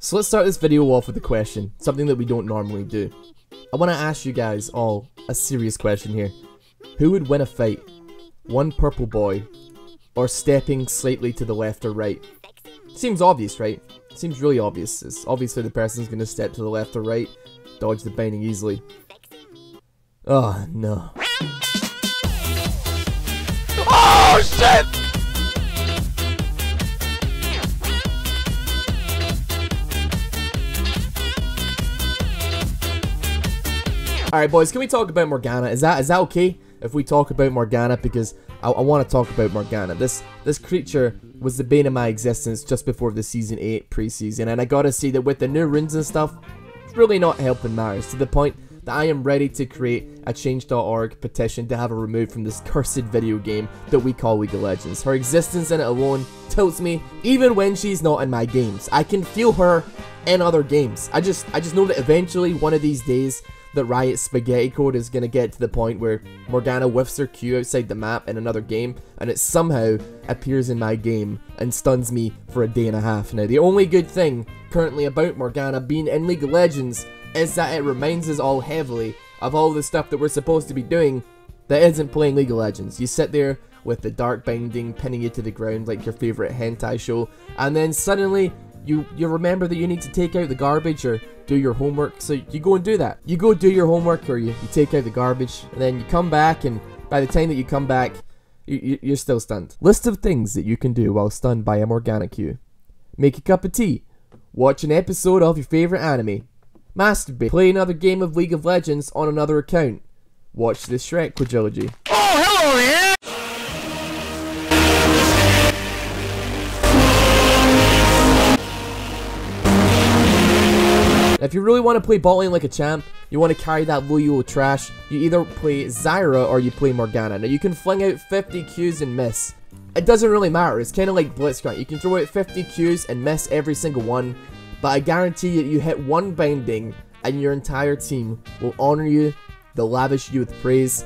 So let's start this video off with a question, something that we don't normally do. I want to ask you guys all a serious question here. Who would win a fight? One purple boy, or stepping slightly to the left or right? Seems obvious, right? Seems really obvious. It's obviously the person's going to step to the left or right, dodge the binding easily. Oh no. Oh shit! Alright boys, can we talk about Morgana? Is that okay if we talk about Morgana? Because I want to talk about Morgana. This creature was the bane of my existence just before the Season 8 preseason, and I gotta say that with the new runes and stuff, it's really not helping matters, to the point that I am ready to create a change.org petition to have her removed from this cursed video game that we call League of Legends. Her existence in it alone tilts me, even when she's not in my games. I can feel her in other games. I just know that eventually, one of these days, that Riot's spaghetti code is going to get to the point where Morgana whiffs her Q outside the map in another game, and it somehow appears in my game and stuns me for a day and a half. Now, the only good thing currently about Morgana being in League of Legends is that it reminds us all heavily of all the stuff that we're supposed to be doing that isn't playing League of Legends. You sit there with the dark binding pinning you to the ground like your favourite hentai show, and then suddenly you remember that you need to take out the garbage or do your homework, so you go and do that. You go do your homework, or you take out the garbage, and then you come back, and by the time that you come back, you're still stunned. List of things that you can do while stunned by a Morgana Q. Make a cup of tea. Watch an episode of your favourite anime. Masturbate. Play another game of League of Legends on another account. Watch the Shrek quadrilogy. Oh, hello there! If you really want to play bot lane like a champ, you want to carry that low trash, you either play Zyra or you play Morgana. Now you can fling out 50 Qs and miss. It doesn't really matter, it's kind of like Blitzcrank. You can throw out 50 Qs and miss every single one, but I guarantee you hit one binding and your entire team will honor you, they'll lavish you with praise.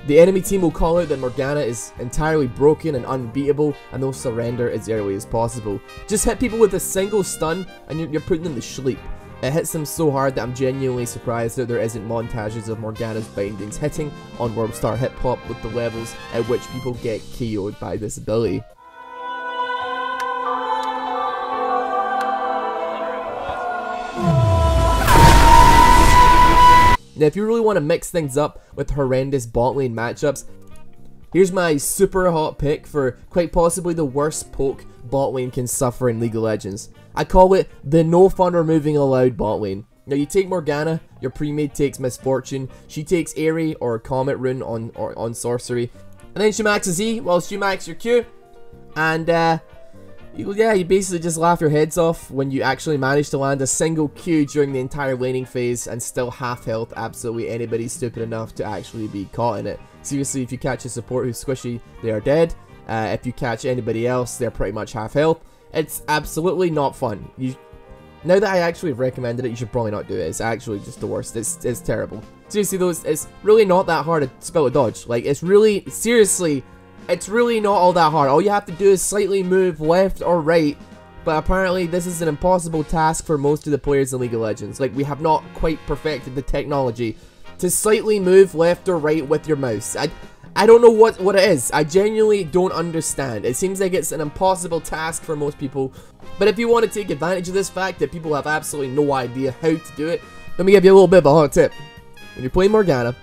The enemy team will call out that Morgana is entirely broken and unbeatable, and they'll surrender as early as possible. Just hit people with a single stun and you're putting them to sleep. It hits them so hard that I'm genuinely surprised that there isn't montages of Morgana's bindings hitting on Worldstar Hip Hop with the levels at which people get KO'd by this ability. Now if you really want to mix things up with horrendous bot lane matchups, here's my super hot pick for quite possibly the worst poke bot lane can suffer in League of Legends. I call it the no fun removing allowed bot lane. Now you take Morgana, your pre-made takes Misfortune, she takes Airy or Comet Rune on Sorcery, and then she maxes E while you max your Q, and you basically just laugh your heads off when you actually manage to land a single Q during the entire laning phase and still half health absolutely anybody stupid enough to actually be caught in it. Seriously, if you catch a support who's squishy, they are dead. If you catch anybody else, they're pretty much half health. It's absolutely not fun. Now that I actually have recommended it, you should probably not do it. It's actually just the worst. It's terrible. Seriously though, it's really not that hard to spell a dodge. Like, it's really, seriously, it's really not all that hard. All you have to do is slightly move left or right, but apparently this is an impossible task for most of the players in League of Legends. Like, we have not quite perfected the technology to slightly move left or right with your mouse. I don't know what it is. I genuinely don't understand. It seems like it's an impossible task for most people. But if you want to take advantage of this fact that people have absolutely no idea how to do it, let me give you a little bit of a hot tip. When you play Morgana,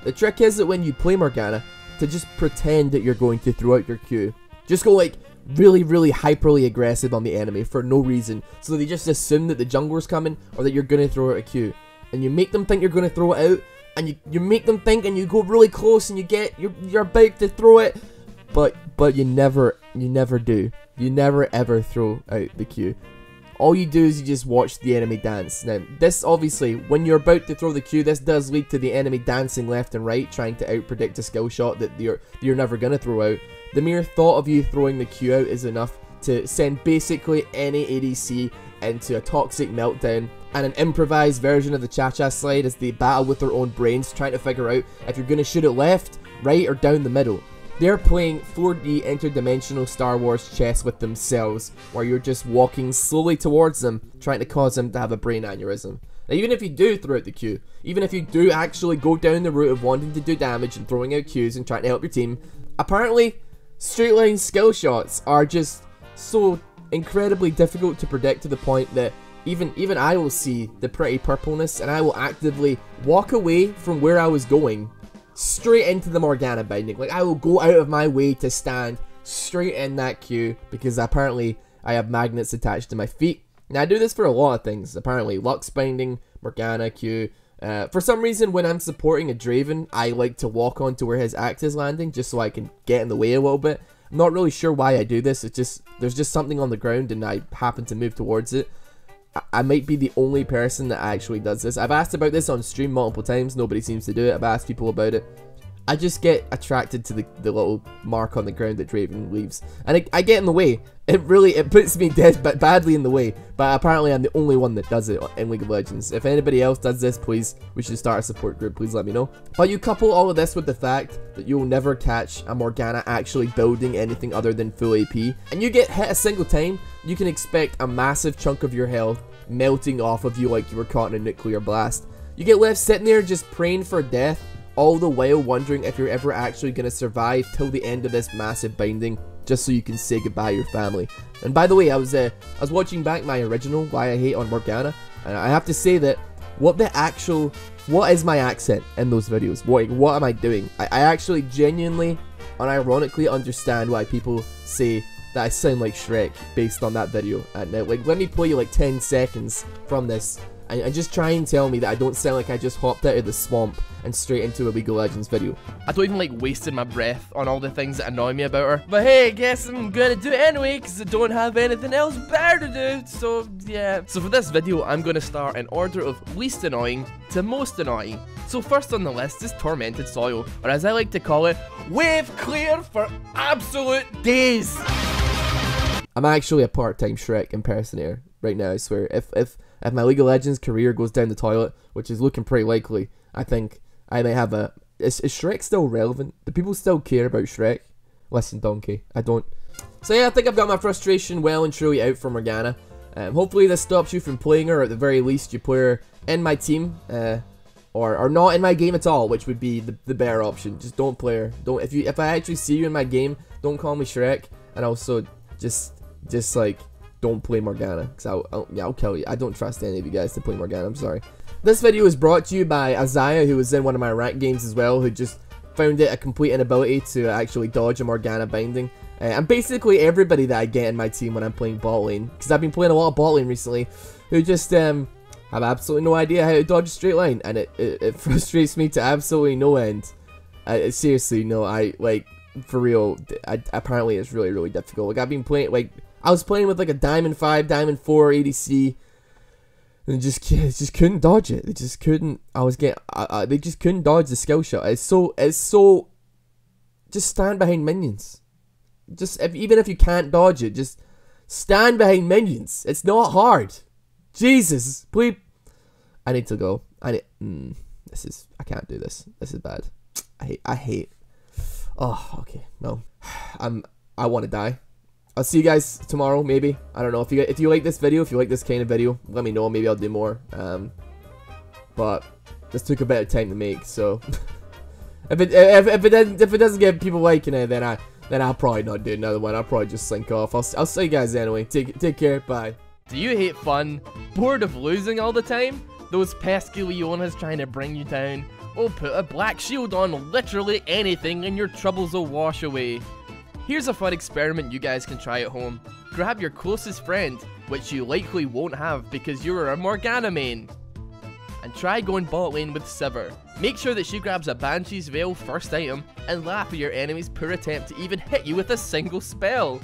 the trick is that when you play Morgana, to just pretend that you're going to throw out your Q. Just go like really hyperly aggressive on the enemy for no reason. So they just assume that the jungler's coming or that you're going to throw out a Q. And you make them think you're going to throw it out. And you make them think, and you go really close, and you're about to throw it, but you never do. You never ever throw out the Q. All you do is you just watch the enemy dance. Now, this obviously, when you're about to throw the Q, this does lead to the enemy dancing left and right, trying to outpredict a skill shot that you're never gonna throw out. The mere thought of you throwing the Q out is enough to send basically any ADC into a toxic meltdown, and an improvised version of the Cha-Cha slide as they battle with their own brains trying to figure out if you're going to shoot it left, right, or down the middle. They're playing 4D interdimensional Star Wars chess with themselves, where you're just walking slowly towards them, trying to cause them to have a brain aneurysm. Now, even if you do throw out the Q, even if you do actually go down the route of wanting to do damage and throwing out Qs and trying to help your team, apparently straight line skill shots are just so incredibly difficult to predict, to the point that even I will see the pretty purpleness and I will actively walk away from where I was going straight into the Morgana binding. Like, I will go out of my way to stand straight in that Q because apparently I have magnets attached to my feet. Now, I do this for a lot of things, apparently. Lux binding, Morgana, Q. For some reason, when I'm supporting a Draven, I like to walk onto where his axe is landing, just so I can get in the way a little bit. I'm not really sure why I do this, it's just, there's just something on the ground and I happen to move towards it. I might be the only person that actually does this. I've asked about this on stream multiple times, nobody seems to do it. I've asked people about it. I just get attracted to the little mark on the ground that Draven leaves, and I get in the way. It puts me badly in the way, but apparently I'm the only one that does it in League of Legends. If anybody else does this, please, we should start a support group, please let me know. But you couple all of this with the fact that you'll never catch a Morgana actually building anything other than full AP, and you get hit a single time, you can expect a massive chunk of your health melting off of you like you were caught in a nuclear blast. You get left sitting there just praying for death, all the while wondering if you're ever actually going to survive till the end of this massive binding, just so you can say goodbye to your family. And by the way, I was watching back my original Why I Hate on Morgana, and I have to say that what is my accent in those videos? What am I doing? I actually genuinely, unironically understand why people say that I sound like Shrek based on that video. And like, let me play you like 10 seconds from this, and just try and tell me that I don't sound like I just hopped out of the swamp and straight into a League of Legends video. I don't even like wasting my breath on all the things that annoy me about her. But hey, I guess I'm gonna do it anyway because I don't have anything else better to do. So yeah. So for this video, I'm gonna start in order of least annoying to most annoying. So first on the list is Tormented Soil, or as I like to call it, Wave Clear for absolute days. I'm actually a part-time Shrek impersonator right now, I swear. If my League of Legends career goes down the toilet, which is looking pretty likely, I think I might have a... Is Shrek still relevant? Do people still care about Shrek? Listen, Donkey, I don't. So yeah, I think I've got my frustration well and truly out for Morgana. Hopefully this stops you from playing her, or at the very least you play her in my team, or not in my game at all, which would be the better option. Just don't play her. Don't, if I actually see you in my game, don't call me Shrek, and also just like, don't play Morgana, because I'll kill you. I don't trust any of you guys to play Morgana, I'm sorry. This video is brought to you by Isaiah, who was in one of my rank games as well, who just found it a complete inability to actually dodge a Morgana binding. And basically everybody that I get in my team when I'm playing bot lane, because I've been playing a lot of bot lane recently, who just have absolutely no idea how to dodge a straight line, and it frustrates me to absolutely no end. Seriously, no, for real, apparently it's really, really difficult. Like, I've been playing, like, I was playing with like a Diamond 5, Diamond 4 ADC, and just couldn't dodge it. They just couldn't. They just couldn't dodge the skill shot. It's so. Just stand behind minions. Even if you can't dodge it, just stand behind minions. It's not hard. Jesus, please. I need to go. I can't do this. This is bad. I hate. Oh, okay. No, I want to die. I'll see you guys tomorrow, maybe. I don't know. If you like this video, if you like this kind of video, let me know. Maybe I'll do more. But this took a bit of time to make, so if it doesn't get people liking it, then I'll probably not do another one. I'll probably just slink off. I'll see you guys anyway. Take care. Bye. Do you hate fun? Bored of losing all the time? Those pesky Leonas trying to bring you down? Oh, put a black shield on literally anything and your troubles will wash away. Here's a fun experiment you guys can try at home. Grab your closest friend, which you likely won't have because you're a Morgana main, and try going bot lane with Sivir. Make sure that she grabs a Banshee's Veil first item, and laugh at your enemy's poor attempt to even hit you with a single spell.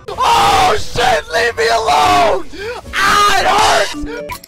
Oh shit, leave me alone! Ah, it hurts!